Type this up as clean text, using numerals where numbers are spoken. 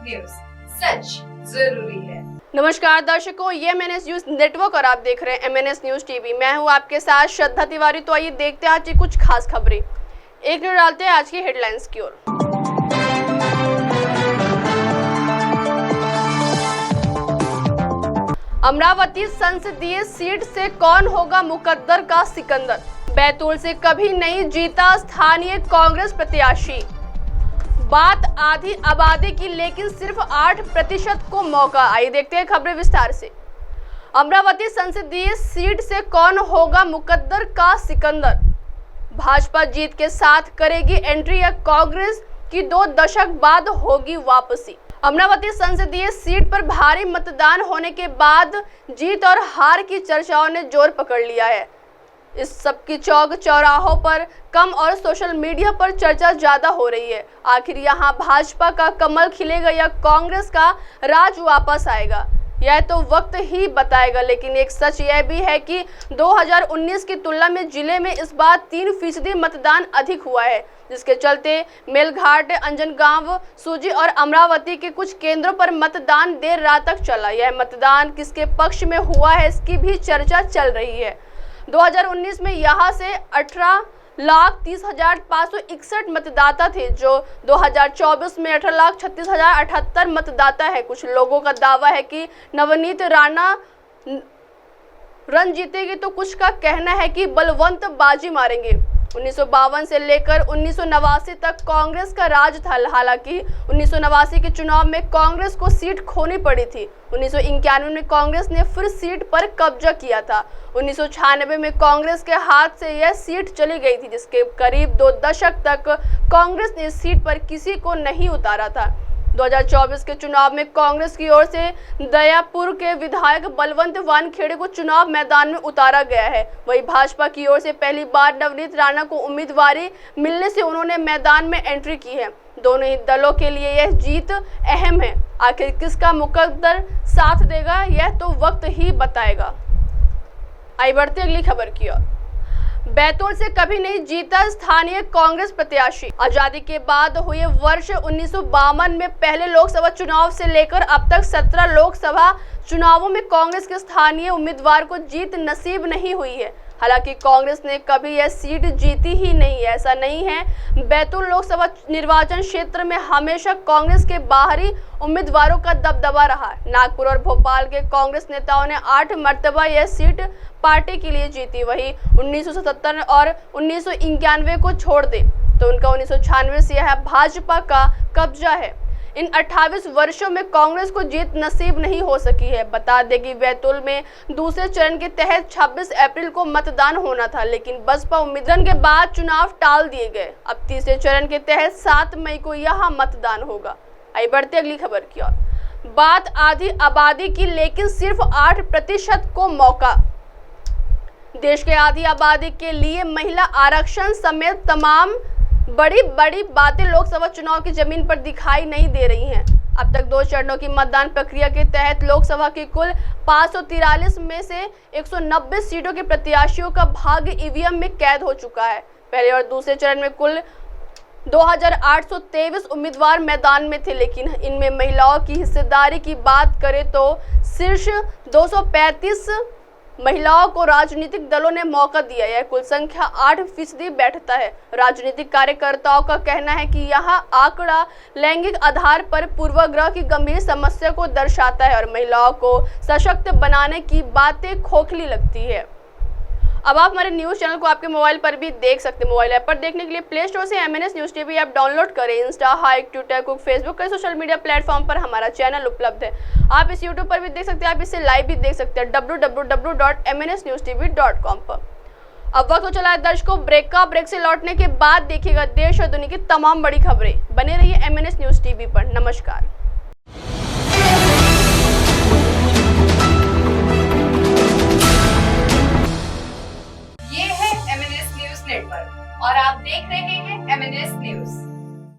News, सच जरूरी है। नमस्कार दर्शकों, ये MNS न्यूज नेटवर्क और आप देख रहे हैं MNS न्यूज टीवी। मैं हूं आपके साथ श्रद्धा तिवारी। तो आइए देखते हैं आज की कुछ खास खबरें। एक नजर डालते हैं आज की हेडलाइंस की ओर। अमरावती संसदीय सीट से कौन होगा मुकद्दर का सिकंदर? बैतूल से कभी नहीं जीता स्थानीय कांग्रेस प्रत्याशी। बात आधी आबादी की लेकिन सिर्फ 8% को मौका। आइए देखते हैं खबरें विस्तार से। अमरावती संसदीय सीट से कौन होगा मुकद्दर का सिकंदर? भाजपा जीत के साथ करेगी एंट्री या कांग्रेस की 2 दशक बाद होगी वापसी? अमरावती संसदीय सीट पर भारी मतदान होने के बाद जीत और हार की चर्चाओं ने जोर पकड़ लिया है। इस सब की चौक चौराहों पर कम और सोशल मीडिया पर चर्चा ज्यादा हो रही है। आखिर यहाँ भाजपा का कमल खिलेगा या कांग्रेस का राज वापस आएगा, यह तो वक्त ही बताएगा। लेकिन एक सच यह भी है कि 2019 की तुलना में जिले में इस बार 3% मतदान अधिक हुआ है, जिसके चलते मेलघाट, अंजनगांव, सूजी और अमरावती के कुछ केंद्रों पर मतदान देर रात तक चला। यह मतदान किसके पक्ष में हुआ है, इसकी भी चर्चा चल रही है। 2019 में यहाँ से 18,30,561 मतदाता थे, जो 2024 में 18,36,078 मतदाता है। कुछ लोगों का दावा है कि नवनीत राणा रन जीतेगी, तो कुछ का कहना है कि बलवंत बाजी मारेंगे। 1952 से लेकर 1989 तक कांग्रेस का राज था। हालांकि 1989 के चुनाव में कांग्रेस को सीट खोनी पड़ी थी। 1991 में कांग्रेस ने फिर सीट पर कब्जा किया था। 1996 में कांग्रेस के हाथ से यह सीट चली गई थी, जिसके करीब 2 दशक तक कांग्रेस ने इस सीट पर किसी को नहीं उतारा था। 2024 के चुनाव में कांग्रेस की ओर से दयापुर के विधायक बलवंत वानखेड़े को चुनाव मैदान में उतारा गया है। वहीं भाजपा की ओर से पहली बार नवनीत राणा को उम्मीदवारी मिलने से उन्होंने मैदान में एंट्री की है। दोनों ही दलों के लिए यह जीत अहम है। आखिर किसका मुकद्दर साथ देगा, यह तो वक्त ही बताएगा। आइए बढ़ते अगली खबर की ओर। बैतूल से कभी नहीं जीता स्थानीय कांग्रेस प्रत्याशी। आजादी के बाद हुए वर्ष 1952 में पहले लोकसभा चुनाव से लेकर अब तक 17 लोकसभा चुनावों में कांग्रेस के स्थानीय उम्मीदवार को जीत नसीब नहीं हुई है। हालांकि कांग्रेस ने कभी यह सीट जीती ही नहीं है, ऐसा नहीं है। बैतूल लोकसभा निर्वाचन क्षेत्र में हमेशा कांग्रेस के बाहरी उम्मीदवारों का दबदबा रहा। नागपुर और भोपाल के कांग्रेस नेताओं ने 8 मर्तबा यह सीट पार्टी के लिए जीती। वही 1977 और 1991 को छोड़ दे तो उनका 1996 से यह भाजपा का कब्जा है। इन 28 वर्षों में कांग्रेस को जीत नसीब नहीं हो सकी है। बता दें कि बैतूल में दूसरे चरण के तहत 26 अप्रैल को मतदान होना था, लेकिन बसपा उम्मीदवार के बाद चुनाव टाल दिए गए। अब तीसरे चरण के तहत 7 मई को यहाँ मतदान होगा। आइए बढ़ते अगली खबर की ओर। बात आधी आबादी की लेकिन सिर्फ 8% को मौका। देश के आधी आबादी के लिए महिला आरक्षण समेत तमाम बड़ी बातें लोकसभा चुनाव की जमीन पर दिखाई नहीं दे रही हैं। अब तक 2 चरणों की मतदान प्रक्रिया के तहत लोकसभा की कुल 543 में से 190 सीटों के प्रत्याशियों का भाग्य ईवीएम में कैद हो चुका है। पहले और दूसरे चरण में कुल 2823 उम्मीदवार मैदान में थे, लेकिन इनमें महिलाओं की हिस्सेदारी की बात करें तो शीर्ष 235 महिलाओं को राजनीतिक दलों ने मौका दिया। यह कुल संख्या 8% बैठता है। राजनीतिक कार्यकर्ताओं का कहना है कि यह आंकड़ा लैंगिक आधार पर पूर्वाग्रह की गंभीर समस्या को दर्शाता है और महिलाओं को सशक्त बनाने की बातें खोखली लगती है। अब आप हमारे न्यूज चैनल को आपके मोबाइल पर भी देख सकते हैं। मोबाइल ऐप पर देखने के लिए प्ले स्टोर से MNS news TV app download करें। इंस्टा, हाइक, ट्विटर, कुक, फेसबुक कई सोशल मीडिया प्लेटफॉर्म पर हमारा चैनल उपलब्ध है। आप इस यूट्यूब पर भी देख सकते हैं, आप इसे लाइव भी देख सकते हैं www.mnsnewstv.com पर। अब वक्त हो चला है दर्शकों ब्रेक का। ब्रेक से लौटने के बाद देखिएगा देश और दुनिया की तमाम बड़ी खबरें। बने रहिए MNS न्यूज टीवी पर। नमस्कार।